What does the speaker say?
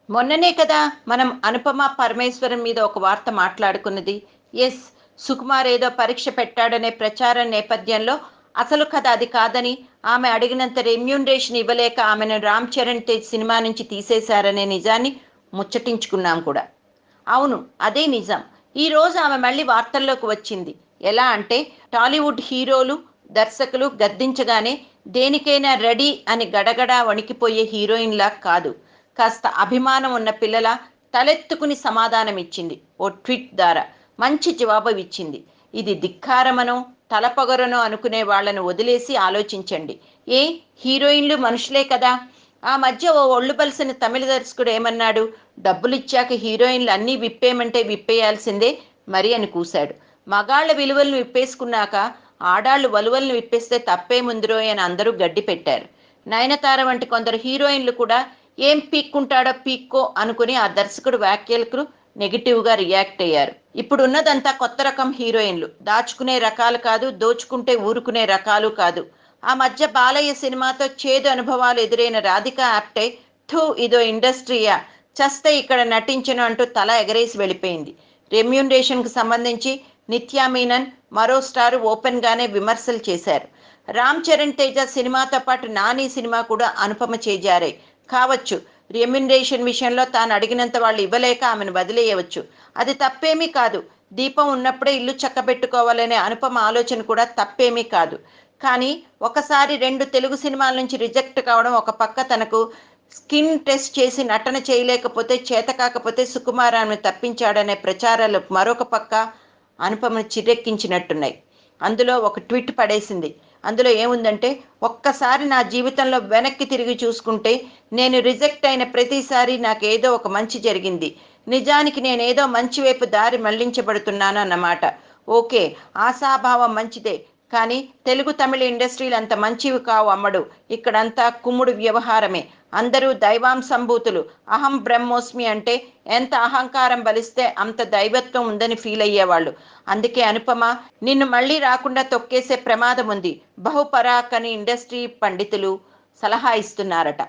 మొన్ననే కదా మనం అనుపమ పరమేశ్వరన్ మీద ఒక వార్త మాట్లాడుకున్నది. ఎస్, సుకుమార్ ఏదో పరీక్ష పెట్టాడనే ప్రచారం నేపథ్యంలో అసలు కథ అది కాదని, ఆమె అడిగినంత రెమ్యూనరేషన్ ఇవ్వలేక ఆమెను రామ్ చరణ్ తేజ్ సినిమా నుంచి తీసేశారనే నిజాన్ని ముచ్చటించుకున్నాం కూడా. అవును, అదే నిజం. ఈరోజు ఆమె మళ్ళీ వార్తల్లోకి వచ్చింది. ఎలా అంటే, టాలీవుడ్ హీరోలు దర్శకులు గద్దించగానే దేనికైనా రెడీ అని గడగడా వణికిపోయే హీరోయిన్లా కాదు, కాస్త అభిమానం ఉన్న పిల్లల తలెత్తుకుని సమాధానం ఇచ్చింది. ఓ ట్వీట్ ద్వారా మంచి జవాబు ఇచ్చింది. ఇది ధిక్కారమనో తలపొగరనో అనుకునే వాళ్ళను వదిలేసి ఆలోచించండి. ఏ, హీరోయిన్లు మనుషులే కదా. ఆ మధ్య ఓ ఒళ్ళు బలిసిన తమిళ దర్శకుడు ఏమన్నాడు? డబ్బులిచ్చాక హీరోయిన్లు అన్నీ విప్పేయమంటే విప్పేయాల్సిందే మరి అని కూశాడు. మగాళ్ల విలువలను విప్పేసుకున్నాక ఆడాళ్లు వలువలను విప్పేస్తే తప్పేముందిరోయ్ అని అందరూ గడ్డి పెట్టారు. నయనతార వంటి కొందరు హీరోయిన్లు కూడా ఏం పీక్కుంటాడో పీక్కో అనుకుని ఆ దర్శకుడు వ్యాఖ్యలకు నెగిటివ్గా రియాక్ట్ అయ్యారు. ఇప్పుడున్నదంతా కొత్త రకం హీరోయిన్లు. దాచుకునే రకాలు కాదు, దోచుకుంటే ఊరుకునే రకాలు కాదు. ఆ మధ్య బాలయ్య సినిమాతో చేదు అనుభవాలు ఎదురైన రాధికా ఆప్టే థూ ఇదో ఇండస్ట్రీయా, చస్తే ఇక్కడ నటించను అంటూ తల ఎగరేసి వెళ్ళిపోయింది. రెమ్యూనరేషన్కు సంబంధించి నిత్యా మీనన్ మరో స్టార్ ఓపెన్గానే విమర్శలు చేశారు. రామ్ చరణ్ తేజ సినిమాతో పాటు నాని సినిమా కూడా అనుపమ చేజారే కావచ్చు. రెమ్యునరేషన్ విషయంలో తాను అడిగినంత వాళ్ళు ఇవ్వలేక ఆమెను వదిలేయవచ్చు. అది తప్పేమీ కాదు. దీపం ఉన్నప్పుడే ఇల్లు చక్కబెట్టుకోవాలనే అనుపమ ఆలోచన కూడా తప్పేమీ కాదు. కానీ ఒకసారి 2 తెలుగు సినిమాల నుంచి రిజెక్ట్ కావడం ఒక పక్క, తనకు స్కిన్ టెస్ట్ చేసి నటన చేయలేకపోతే చేత కాకపోతే సుకుమార్ ఆమెను తప్పించాడనే ప్రచారాలు మరొక పక్క అనుపమను చిరెక్కించినట్టున్నాయి. అందులో ఒక ట్వీట్ పడేసింది. అందులో ఏముందంటే, ఒక్కసారి నా జీవితంలో వెనక్కి తిరిగి చూసుకుంటే నేను రిజెక్ట్ అయిన ప్రతిసారి నాకేదో ఒక మంచి జరిగింది. నిజానికి నేనేదో మంచి వైపు దారి మళ్లించబడుతున్నాను అన్నమాట. ఓకే, ఆశాభావం మంచిదే, కానీ తెలుగు తమిళ ఇండస్ట్రీలు అంత మంచివి కావు అమ్మడు. ఇక్కడంతా కుమ్ముడు వ్యవహారమే. అందరూ దైవాంశంభూతులు. అహం బ్రహ్మోస్మి అంటే ఎంత అహంకారం బలిస్తే అంత దైవత్వం ఉందని ఫీల్ అయ్యేవాళ్ళు. అందుకే అనుపమ, నిన్ను మళ్ళీ రాకుండా తొక్కేసే ప్రమాదం ఉంది బహుపరాక్ అని ఇండస్ట్రీ పండితులు సలహా ఇస్తున్నారట.